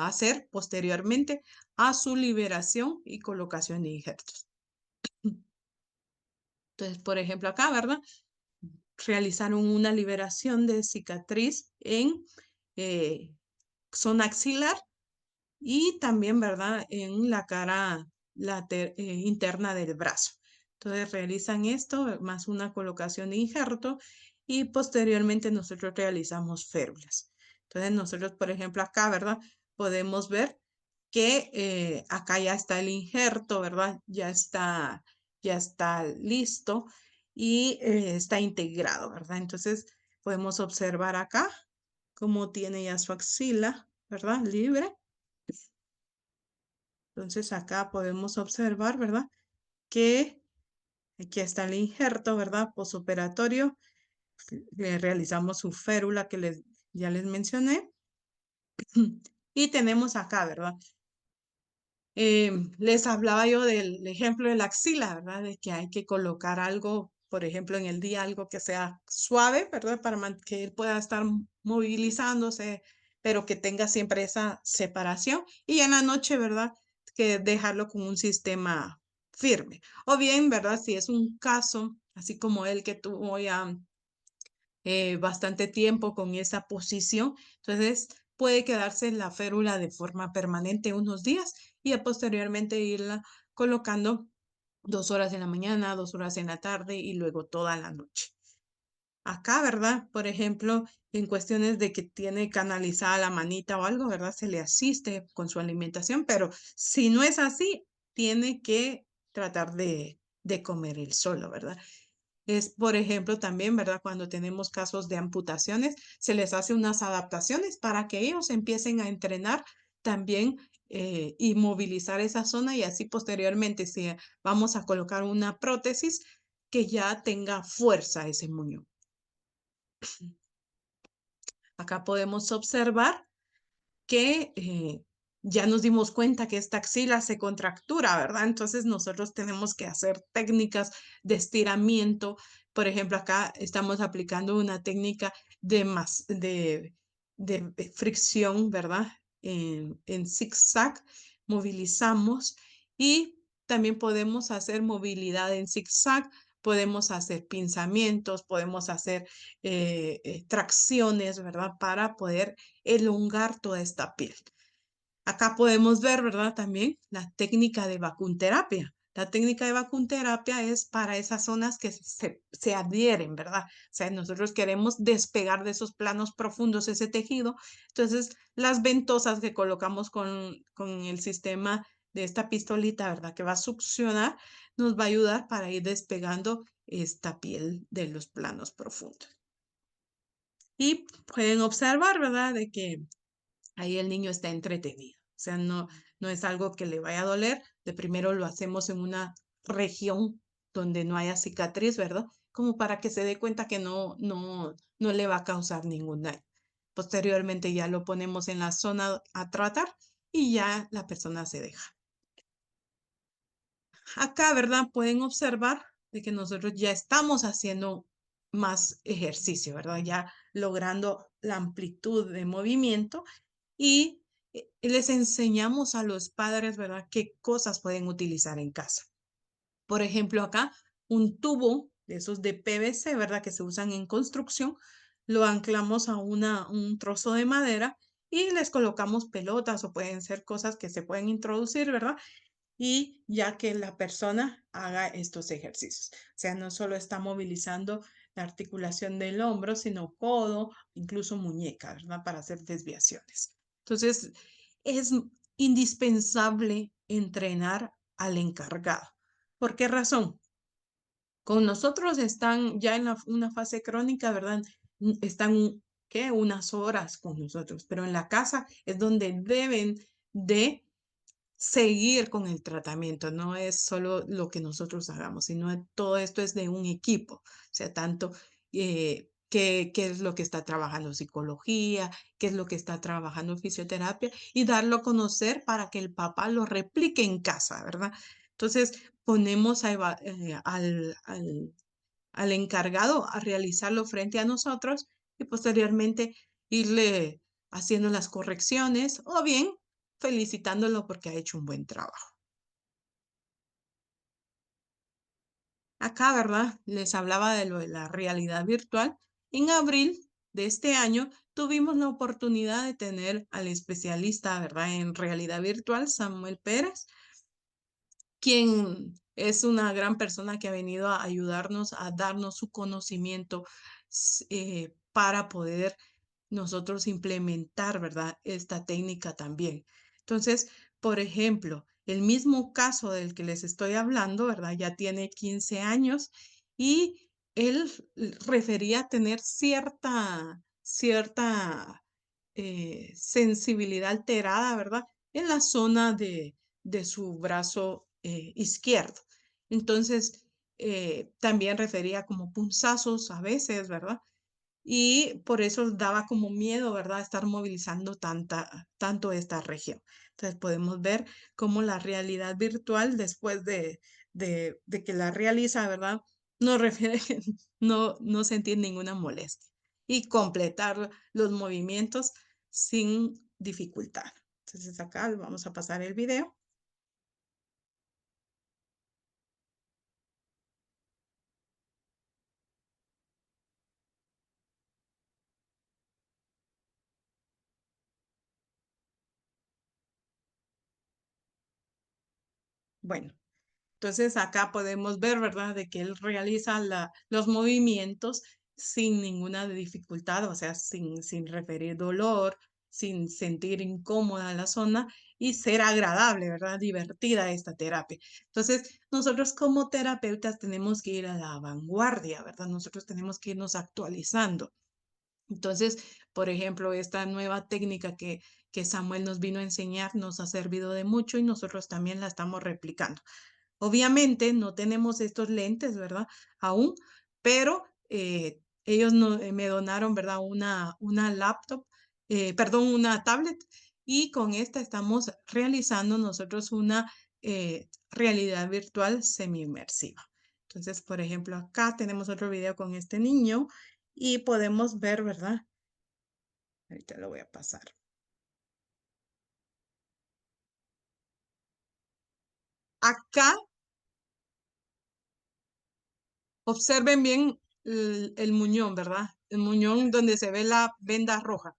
hacer posteriormente a su liberación y colocación de injertos. Entonces, por ejemplo, acá, ¿verdad? Realizaron una liberación de cicatriz en zona axilar y también, ¿verdad? En la cara interna del brazo. Entonces realizan esto más una colocación de injerto y posteriormente nosotros realizamos férulas. Entonces nosotros, por ejemplo, acá, ¿verdad? Podemos ver que acá ya está el injerto, ¿verdad? Ya está listo y está integrado, ¿verdad? Entonces podemos observar acá cómo tiene ya su axila, ¿verdad? Libre. Entonces acá podemos observar, ¿verdad? Que aquí está el injerto, ¿verdad? Posoperatorio. Le realizamos su férula que ya les mencioné. Y tenemos acá, ¿verdad? Les hablaba yo del ejemplo de la axila, ¿verdad? De que hay que colocar algo, por ejemplo, en el día algo que sea suave, ¿verdad? Para que él pueda estar movilizándose, pero que tenga siempre esa separación. Y en la noche, ¿verdad? Que dejarlo con un sistema firme. O bien, ¿verdad? Si es un caso, así como el que tuvo ya bastante tiempo con esa posición. Entonces puede quedarse en la férula de forma permanente unos días y posteriormente irla colocando 2 horas en la mañana, 2 horas en la tarde y luego toda la noche. Acá, ¿verdad? Por ejemplo, en cuestiones de que tiene canalizada la manita o algo, ¿verdad? Se le asiste con su alimentación, pero si no es así, tiene que tratar de comer él solo, ¿verdad? Es, por ejemplo, también, ¿verdad? Cuando tenemos casos de amputaciones, se les hace unas adaptaciones para que ellos empiecen a entrenar también y movilizar esa zona y así posteriormente, si vamos a colocar una prótesis, que ya tenga fuerza ese muñón. Acá podemos observar que ya nos dimos cuenta que esta axila se contractura, ¿verdad? Entonces nosotros tenemos que hacer técnicas de estiramiento. Por ejemplo, acá estamos aplicando una técnica de fricción, ¿verdad? En zigzag, movilizamos y también podemos hacer movilidad en zigzag, podemos hacer pinzamientos, podemos hacer tracciones, ¿verdad? Para poder elongar toda esta piel. Acá podemos ver, ¿verdad? También la técnica de vacunterapia. La técnica de vacunterapia es para esas zonas que se adhieren, ¿verdad? O sea, nosotros queremos despegar de esos planos profundos ese tejido. Entonces, las ventosas que colocamos con el sistema de esta pistolita, ¿verdad? Que va a succionar, nos va a ayudar para ir despegando esta piel de los planos profundos. Y pueden observar, ¿verdad? De que ahí el niño está entretenido. O sea, no es algo que le vaya a doler. De primero lo hacemos en una región donde no haya cicatriz, ¿verdad? Como para que se dé cuenta que no le va a causar ningún daño. Posteriormente ya lo ponemos en la zona a tratar y ya la persona se deja. Acá, ¿verdad? Pueden observar de que nosotros ya estamos haciendo más ejercicio, ¿verdad? Ya logrando la amplitud de movimiento y les enseñamos a los padres, ¿verdad?, qué cosas pueden utilizar en casa. Por ejemplo, acá un tubo de esos de PVC, ¿verdad?, que se usan en construcción, lo anclamos a un trozo de madera y les colocamos pelotas o pueden ser cosas que se pueden introducir, ¿verdad? Y ya que la persona haga estos ejercicios. O sea, no solo está movilizando la articulación del hombro, sino codo, incluso muñeca, ¿verdad? Para hacer desviaciones. Entonces, es indispensable entrenar al encargado. ¿Por qué razón? Con nosotros están ya en una fase crónica, ¿verdad? Están, ¿qué? Unas horas con nosotros, pero en la casa es donde deben de seguir con el tratamiento, no es solo lo que nosotros hagamos, sino todo esto es de un equipo, o sea, tanto qué es lo que está trabajando psicología, qué es lo que está trabajando fisioterapia y darlo a conocer para que el papá lo replique en casa, ¿verdad? Entonces, ponemos al encargado a realizarlo frente a nosotros y posteriormente irle haciendo las correcciones o bien felicitándolo porque ha hecho un buen trabajo. Acá, ¿verdad? Les hablaba de lo de la realidad virtual. En abril de este año tuvimos la oportunidad de tener al especialista, ¿verdad?, en realidad virtual, Samuel Pérez, quien es una gran persona que ha venido a ayudarnos, a darnos su conocimiento para poder nosotros implementar, ¿verdad?, esta técnica también. Entonces, por ejemplo, el mismo caso del que les estoy hablando, ¿verdad?, ya tiene 15 años y él refería tener cierta sensibilidad alterada, ¿verdad?, en la zona de su brazo izquierdo. Entonces, también refería como punzazos a veces, ¿verdad? Y por eso daba como miedo, ¿verdad?, estar movilizando tanto esta región. Entonces podemos ver cómo la realidad virtual, después de que la realiza, ¿verdad?, no refiere no sentir ninguna molestia y completar los movimientos sin dificultad. Entonces acá vamos a pasar el video. Bueno, entonces acá podemos ver, ¿verdad?, de que él realiza los movimientos sin ninguna dificultad, o sea, sin referir dolor, sin sentir incómoda la zona y ser agradable, ¿verdad?, divertida esta terapia. Entonces, nosotros como terapeutas tenemos que ir a la vanguardia, ¿verdad? Nosotros tenemos que irnos actualizando. Entonces, por ejemplo, esta nueva técnica que Samuel nos vino a enseñar nos ha servido de mucho y nosotros también la estamos replicando. Obviamente no tenemos estos lentes, ¿verdad? Aún, pero ellos me donaron, ¿verdad? Una laptop, perdón, una tablet y con esta estamos realizando nosotros una realidad virtual semi-inmersiva. Entonces, por ejemplo, acá tenemos otro video con este niño y podemos ver, ¿verdad? Ahorita lo voy a pasar. Acá observen bien el muñón, ¿verdad? El muñón donde se ve la venda roja.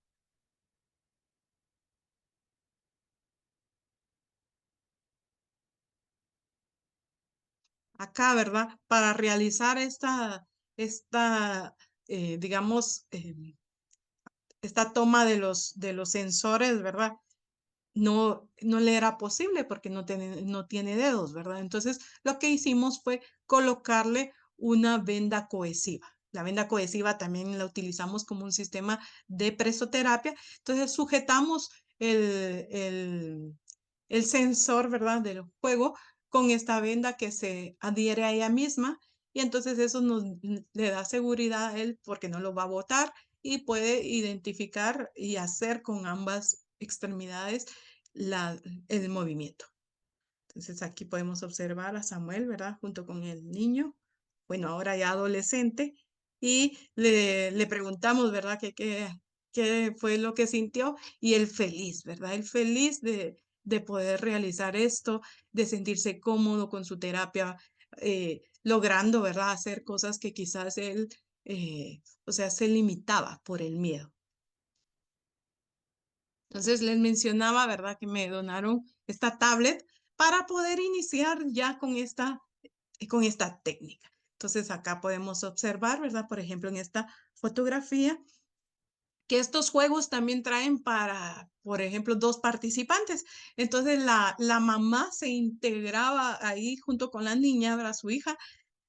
Acá, ¿verdad? Para realizar esta digamos, esta toma de los sensores, ¿verdad? No le era posible porque no tiene dedos, ¿verdad? Entonces, lo que hicimos fue colocarle una venda cohesiva. La venda cohesiva también la utilizamos como un sistema de presoterapia. Entonces, sujetamos el sensor, ¿verdad?, del juego con esta venda que se adhiere a ella misma y entonces eso le da seguridad a él porque no lo va a botar y puede identificar y hacer con ambas extremidades la, el movimiento. Entonces aquí podemos observar a Samuel, ¿verdad? Junto con el niño, bueno, ahora ya adolescente, y le preguntamos, ¿verdad? qué fue lo que sintió y el feliz, ¿verdad? El feliz de poder realizar esto, de sentirse cómodo con su terapia, logrando, ¿verdad? Hacer cosas que quizás él, o sea, se limitaba por el miedo. Entonces les mencionaba, ¿verdad? Que me donaron esta tablet para poder iniciar ya con esta técnica. Entonces acá podemos observar, ¿verdad? Por ejemplo, en esta fotografía, que estos juegos también traen para, por ejemplo, 2 participantes. Entonces la mamá se integraba ahí junto con la niña, ¿verdad? Su hija,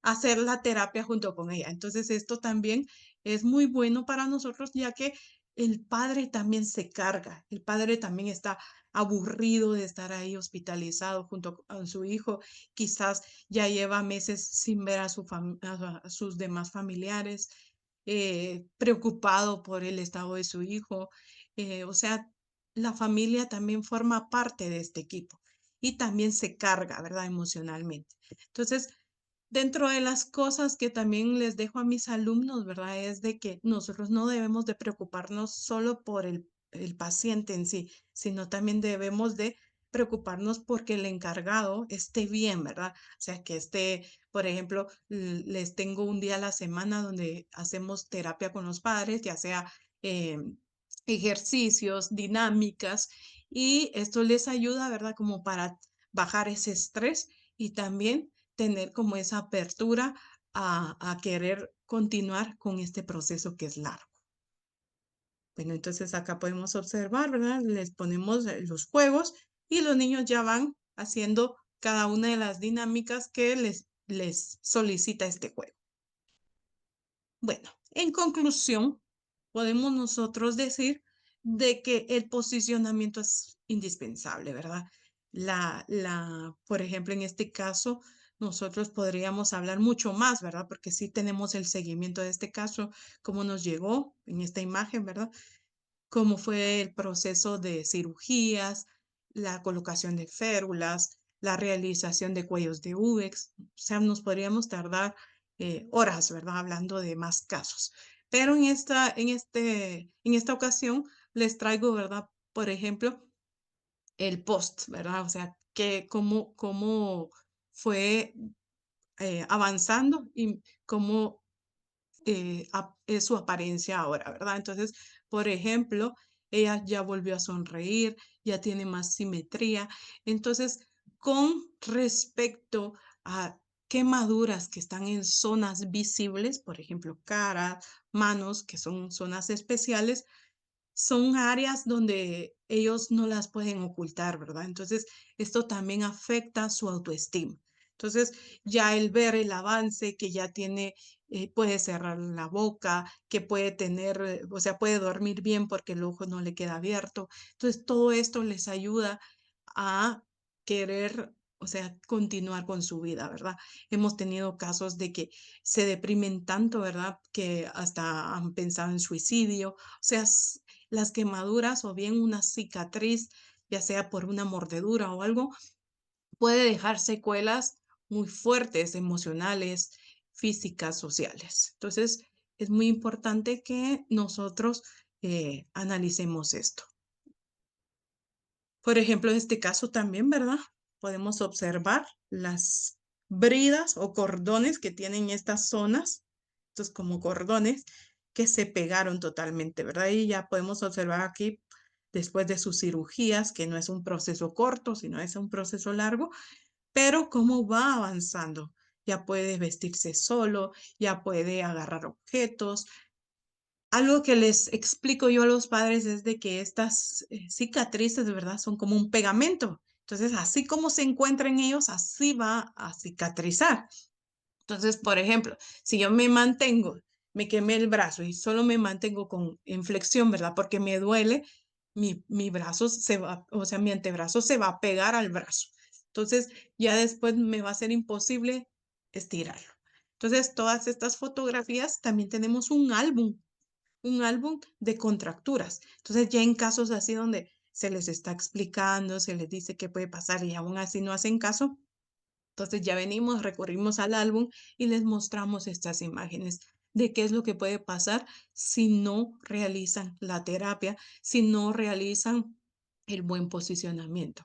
hacer la terapia junto con ella. Entonces, esto también es muy bueno para nosotros, ya que el padre también se carga, el padre también está aburrido de estar ahí hospitalizado junto con su hijo, quizás ya lleva meses sin ver a, a sus demás familiares, preocupado por el estado de su hijo. O sea, la familia también forma parte de este equipo y también se carga, ¿verdad? Emocionalmente. Entonces, dentro de las cosas que también les dejo a mis alumnos, ¿verdad? Es de que nosotros no debemos de preocuparnos solo por el paciente en sí, sino también debemos de preocuparnos porque el encargado esté bien, ¿verdad? O sea, que esté, por ejemplo, les tengo un día a la semana donde hacemos terapia con los padres, ya sea ejercicios, dinámicas, y esto les ayuda, ¿verdad? Como para bajar ese estrés y también tener como esa apertura a querer continuar con este proceso que es largo. Bueno, entonces acá podemos observar, ¿verdad? Les ponemos los juegos y los niños ya van haciendo cada una de las dinámicas que les solicita este juego. Bueno, en conclusión, podemos nosotros decir de que el posicionamiento es indispensable, ¿verdad? Por ejemplo, en este caso, nosotros podríamos hablar mucho más, ¿verdad? Porque sí tenemos el seguimiento de este caso, cómo nos llegó en esta imagen, ¿verdad? Cómo fue el proceso de cirugías, la colocación de férulas, la realización de cuellos de UVEX. O sea, nos podríamos tardar horas, ¿verdad? Hablando de más casos. Pero en esta ocasión les traigo, ¿verdad? Por ejemplo, el post, ¿verdad? O sea, cómo fue avanzando y cómo es su apariencia ahora, ¿verdad? Entonces, por ejemplo, ella ya volvió a sonreír, ya tiene más simetría. Entonces, con respecto a quemaduras que están en zonas visibles, por ejemplo, cara, manos, que son zonas especiales, son áreas donde ellos no las pueden ocultar, ¿verdad? Entonces, esto también afecta su autoestima. Entonces, ya el ver el avance que ya tiene, puede cerrar la boca, que puede tener, o sea, puede dormir bien porque el ojo no le queda abierto. Entonces, todo esto les ayuda a querer, o sea, continuar con su vida, ¿verdad? Hemos tenido casos de que se deprimen tanto, ¿verdad? Que hasta han pensado en suicidio. O sea, las quemaduras o bien una cicatriz, ya sea por una mordedura o algo, puede dejar secuelas muy fuertes, emocionales, físicas, sociales. Entonces, es muy importante que nosotros analicemos esto. Por ejemplo, en este caso también, ¿verdad? Podemos observar las bridas o cordones que tienen estas zonas, estos como cordones que se pegaron totalmente, ¿verdad? Y ya podemos observar aquí, después de sus cirugías, que no es un proceso corto, sino es un proceso largo, pero cómo va avanzando. Ya puede vestirse solo, ya puede agarrar objetos, algo que les explico yo a los padres es de que estas cicatrices de verdad son como un pegamento. Entonces, así como se encuentran ellos, así va a cicatrizar. Entonces, por ejemplo, si yo me mantengo, me quemé el brazo y solo me mantengo en flexión, ¿verdad? Porque me duele, mi brazo se va, o sea, mi antebrazo se va a pegar al brazo. Entonces, ya después me va a ser imposible estirarlo. Entonces, todas estas fotografías, también tenemos un álbum de contracturas. Entonces, ya en casos así donde se les está explicando, se les dice qué puede pasar y aún así no hacen caso, entonces ya venimos, recurrimos al álbum y les mostramos estas imágenes de qué es lo que puede pasar si no realizan la terapia, si no realizan el buen posicionamiento.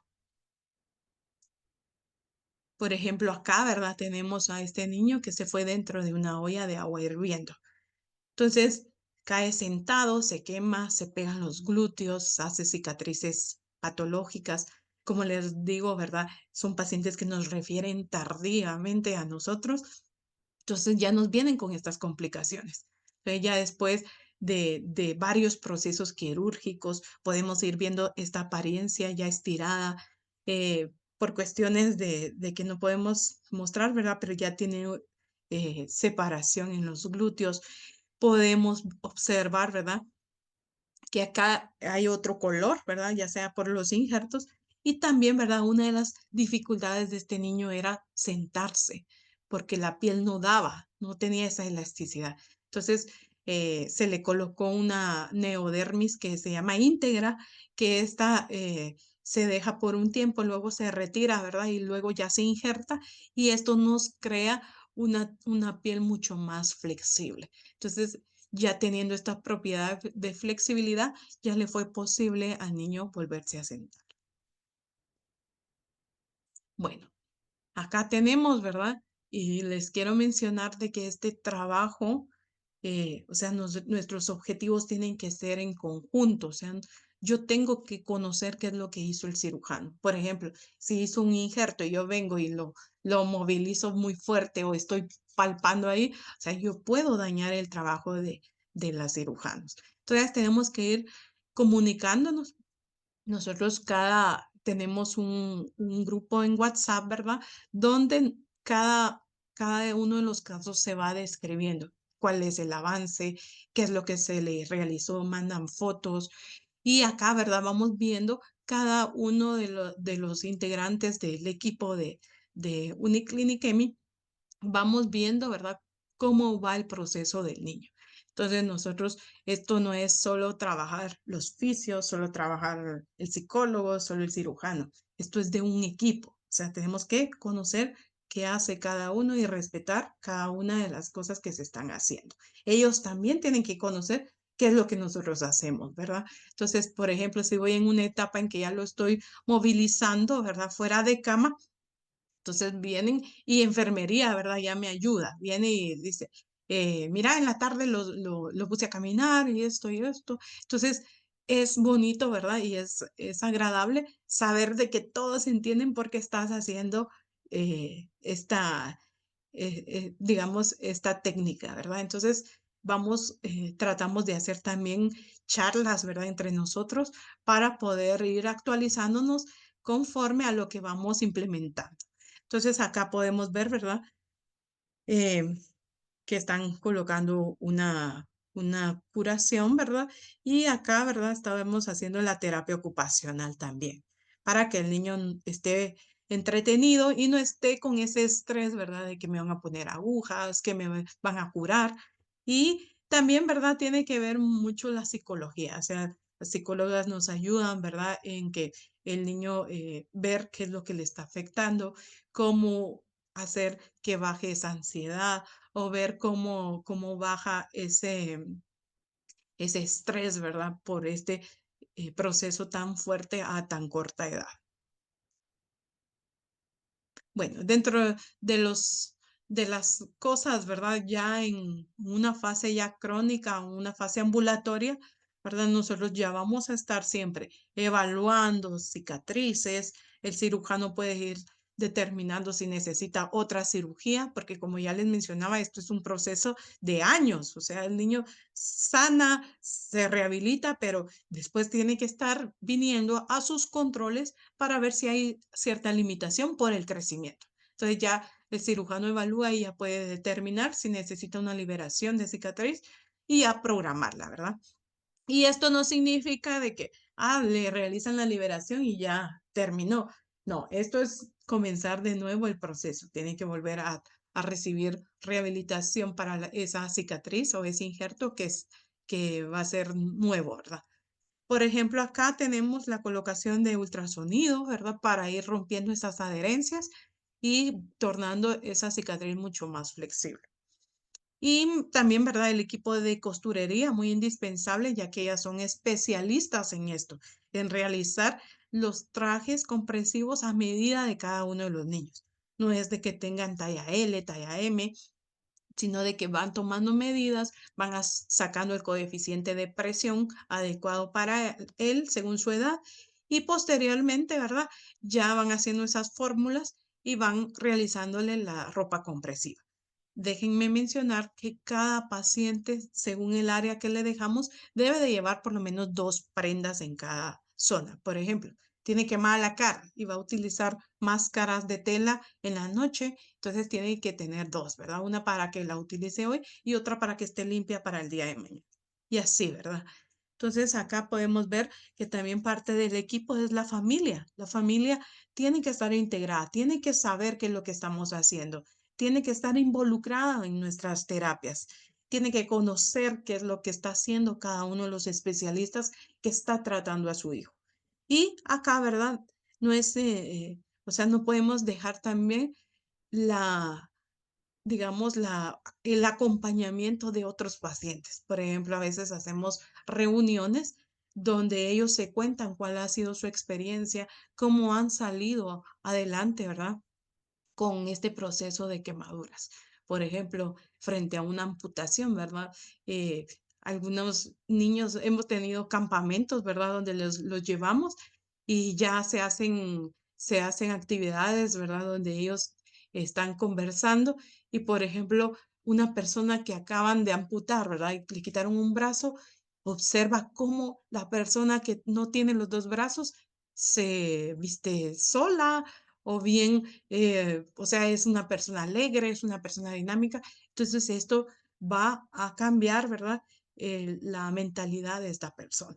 Por ejemplo, acá, ¿verdad? Tenemos a este niño que se fue dentro de una olla de agua hirviendo. Entonces, cae sentado, se quema, se pegan los glúteos, hace cicatrices patológicas. Como les digo, ¿verdad? Son pacientes que nos refieren tardíamente a nosotros, entonces ya nos vienen con estas complicaciones. Entonces ya después de varios procesos quirúrgicos podemos ir viendo esta apariencia ya estirada por cuestiones de que no podemos mostrar, ¿verdad? Pero ya tiene separación en los glúteos. Podemos observar, ¿verdad? Que acá hay otro color, ¿verdad? Ya sea por los injertos. Y también, ¿verdad? Una de las dificultades de este niño era sentarse, porque la piel no daba, no tenía esa elasticidad. Entonces, se le colocó una neodermis que se llama íntegra, que esta se deja por un tiempo, luego se retira, ¿verdad? Y luego ya se injerta y esto nos crea una piel mucho más flexible. Entonces, ya teniendo esta propiedad de flexibilidad, ya le fue posible al niño volverse a sentar. Bueno, acá tenemos, ¿verdad? Y les quiero mencionar de que este trabajo, o sea, nuestros objetivos tienen que ser en conjunto, o sea, yo tengo que conocer qué es lo que hizo el cirujano. Por ejemplo, si hizo un injerto y yo vengo y lo movilizo muy fuerte o estoy palpando ahí, o sea, yo puedo dañar el trabajo de las cirujanos. Entonces, tenemos que ir comunicándonos nosotros tenemos un grupo en WhatsApp, ¿verdad? Donde cada uno de los casos se va describiendo cuál es el avance, qué es lo que se le realizó, mandan fotos. Y acá, ¿verdad? Vamos viendo cada uno de los integrantes del equipo de Uniclinic EMI vamos viendo, ¿verdad? Cómo va el proceso del niño. Entonces nosotros, esto no es solo trabajar los fisios, solo trabajar el psicólogo, solo el cirujano. Esto es de un equipo. O sea, tenemos que conocer qué hace cada uno y respetar cada una de las cosas que se están haciendo. Ellos también tienen que conocer qué es lo que nosotros hacemos, ¿verdad? Entonces, por ejemplo, si voy en una etapa en que ya lo estoy movilizando, ¿verdad? Fuera de cama, entonces vienen y enfermería, ¿verdad? Ya me ayuda. Viene y dice, mira, en la tarde lo puse a caminar y esto y esto. Entonces es bonito, ¿verdad? Y es agradable saber de que todos entienden por qué estás haciendo digamos, esta técnica, ¿verdad? Entonces tratamos de hacer también charlas, ¿verdad? Entre nosotros para poder ir actualizándonos conforme a lo que vamos implementando. Entonces acá podemos ver, ¿verdad? Em, que están colocando una curación, ¿verdad? Y acá, ¿verdad? Estábamos haciendo la terapia ocupacional también, para que el niño esté entretenido y no esté con ese estrés, ¿verdad? De que me van a poner agujas, que van a curar. Y también, ¿verdad? Tiene que ver mucho la psicología, o sea, las psicólogas nos ayudan, ¿verdad? En que el niño ver qué es lo que le está afectando, cómo hacer que baje esa ansiedad, o ver cómo baja ese estrés, ¿verdad? Por este proceso tan fuerte a tan corta edad. Bueno, dentro de las cosas, ¿verdad? Ya en una fase ya crónica, una fase ambulatoria, ¿verdad? Nosotros ya vamos a estar siempre evaluando cicatrices. El cirujano puede ir determinando si necesita otra cirugía, porque como ya les mencionaba, esto es un proceso de años. O sea, el niño sana, se rehabilita, pero después tiene que estar viniendo a sus controles para ver si hay cierta limitación por el crecimiento. Entonces ya el cirujano evalúa y ya puede determinar si necesita una liberación de cicatriz y ya programarla, ¿verdad? Y esto no significa de que, le realizan la liberación y ya terminó. No, esto es comenzar de nuevo el proceso. Tiene que volver a recibir rehabilitación para esa cicatriz o ese injerto que va a ser nuevo, ¿verdad? Por ejemplo, acá tenemos la colocación de ultrasonido, ¿verdad? Para ir rompiendo esas adherencias y tornando esa cicatriz mucho más flexible. Y también, ¿verdad? El equipo de costurería, muy indispensable, ya que ellas son especialistas en esto, en realizar los trajes compresivos a medida de cada uno de los niños. No es de que tengan talla L, talla M, sino de que van tomando medidas, van sacando el coeficiente de presión adecuado para él según su edad y posteriormente, ¿verdad? Ya van haciendo esas fórmulas y van realizándole la ropa compresiva. Déjenme mencionar que cada paciente, según el área que le dejamos, debe de llevar por lo menos 2 prendas en cada zona. Por ejemplo, tiene quemada la cara y va a utilizar máscaras de tela en la noche, entonces tiene que tener 2, ¿verdad? Una para que la utilice hoy y otra para que esté limpia para el día de mañana. Y así, ¿verdad? Entonces acá podemos ver que también parte del equipo es la familia. La familia tiene que estar integrada, tiene que saber qué es lo que estamos haciendo, tiene que estar involucrada en nuestras terapias, tiene que conocer qué es lo que está haciendo cada uno de los especialistas que está tratando a su hijo. Y acá, ¿verdad? No es, o sea, no podemos dejar también la, digamos, el acompañamiento de otros pacientes. Por ejemplo, a veces hacemos reuniones donde ellos se cuentan cuál ha sido su experiencia, cómo han salido adelante, ¿verdad? Con este proceso de quemaduras. Por ejemplo, frente a una amputación, ¿verdad? Eh, Algunos niños hemos tenido campamentos, ¿verdad? Donde los llevamos y ya se hacen actividades, ¿verdad? Donde ellos están conversando y, por ejemplo, una persona que acaban de amputar, ¿verdad? Y le quitaron un brazo, observa cómo la persona que no tiene los 2 brazos se viste sola o bien o sea, es una persona alegre, es una persona dinámica. Entonces, esto va a cambiar, ¿verdad? La mentalidad de esta persona.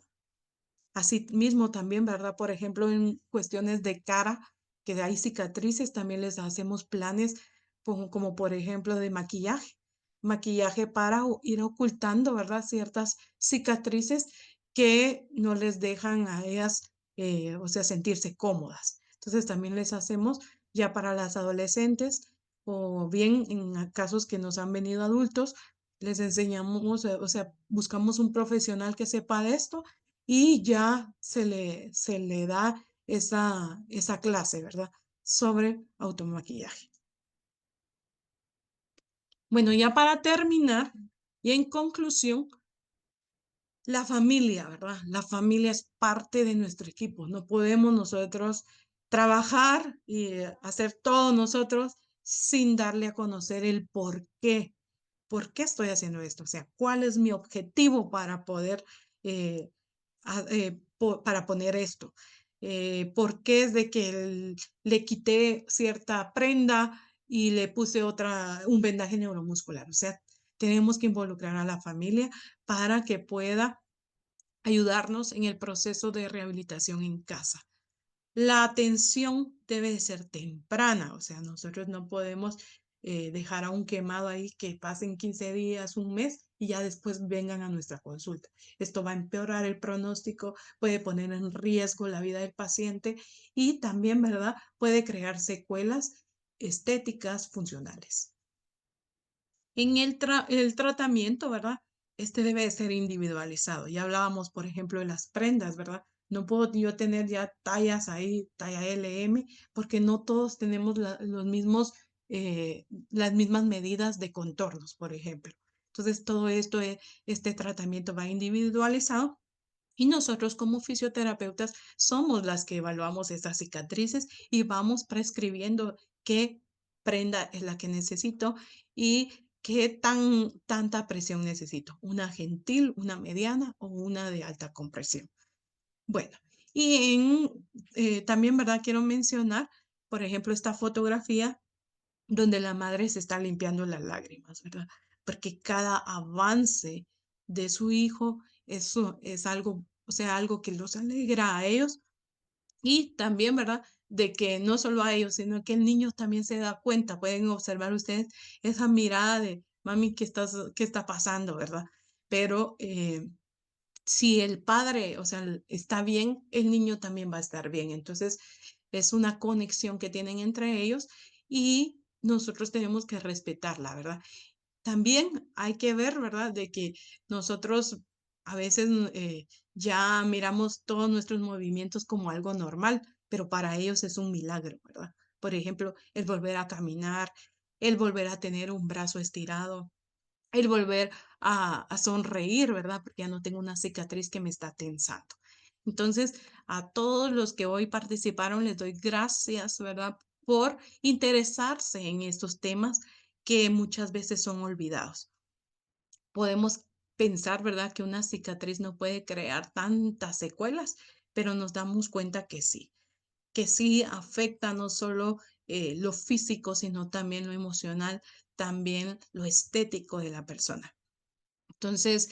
Asimismo, también, ¿verdad? Por ejemplo, en cuestiones de cara, que hay cicatrices, también les hacemos planes como, por ejemplo, de maquillaje. Maquillaje para ir ocultando, ¿verdad? Ciertas cicatrices que no les dejan a ellas, o sea, sentirse cómodas. Entonces, también les hacemos ya para las adolescentes o bien en casos que nos han venido adultos, les enseñamos, o sea, buscamos un profesional que sepa de esto y ya se le da esa clase, ¿verdad? Sobre automaquillaje. Bueno, ya para terminar y en conclusión, la familia, ¿verdad? La familia es parte de nuestro equipo. No podemos nosotros trabajar y hacer todo nosotros sin darle a conocer el por qué. ¿Por qué estoy haciendo esto? O sea, ¿cuál es mi objetivo para poder, eh, para poner esto? ¿Por qué es de que le quité cierta prenda y le puse un vendaje neuromuscular? O sea, tenemos que involucrar a la familia para que pueda ayudarnos en el proceso de rehabilitación en casa. La atención debe de ser temprana, o sea, nosotros no podemos dejar a un quemado ahí que pasen 15 días, un mes y ya después vengan a nuestra consulta. Esto va a empeorar el pronóstico, puede poner en riesgo la vida del paciente y también, ¿verdad? Puede crear secuelas estéticas funcionales. En el tratamiento, ¿verdad? Este debe de ser individualizado. Ya hablábamos, por ejemplo, de las prendas, ¿verdad? No puedo yo tener ya tallas ahí, talla L, M, porque no todos tenemos las mismas medidas de contornos, por ejemplo. Entonces, todo esto, este tratamiento va individualizado y nosotros como fisioterapeutas somos las que evaluamos estas cicatrices y vamos prescribiendo qué prenda es la que necesito y qué tanta presión necesito, una gentil, una mediana o una de alta compresión. Bueno, y también, ¿verdad? Quiero mencionar, por ejemplo, esta fotografía donde la madre se está limpiando las lágrimas, ¿verdad? Porque cada avance de su hijo, eso es algo, o sea, algo que los alegra a ellos y también, ¿verdad? De que no solo a ellos, sino que el niño también se da cuenta, pueden observar ustedes esa mirada de, mami, qué está pasando, ¿verdad? Pero si el padre, o sea, está bien, el niño también va a estar bien. Entonces, es una conexión que tienen entre ellos y nosotros tenemos que respetarla, ¿verdad? También hay que ver, ¿verdad?, de que nosotros a veces, ya miramos todos nuestros movimientos como algo normal, pero para ellos es un milagro, ¿verdad? Por ejemplo, el volver a caminar, el volver a tener un brazo estirado, el volver a sonreír, ¿verdad? Porque ya no tengo una cicatriz que me está tensando. Entonces, a todos los que hoy participaron, les doy gracias, ¿verdad? Por interesarse en estos temas que muchas veces son olvidados. Podemos pensar, ¿verdad?, que una cicatriz no puede crear tantas secuelas, pero nos damos cuenta que sí afecta no solo lo físico, sino también lo emocional, también lo estético de la persona. Entonces,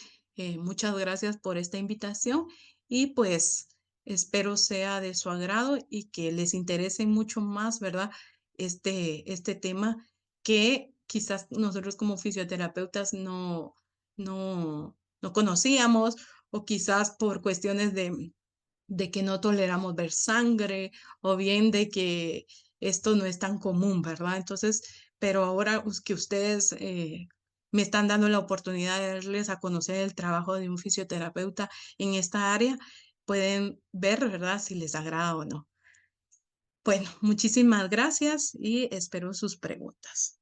muchas gracias por esta invitación y pues espero sea de su agrado y que les interese mucho más, ¿verdad? Este tema que quizás nosotros como fisioterapeutas no conocíamos o quizás por cuestiones de que no toleramos ver sangre o bien de que esto no es tan común, ¿verdad? Entonces, pero ahora que ustedes me están dando la oportunidad de darles a conocer el trabajo de un fisioterapeuta en esta área, pueden ver, ¿verdad?, si les agrada o no. Bueno, muchísimas gracias y espero sus preguntas.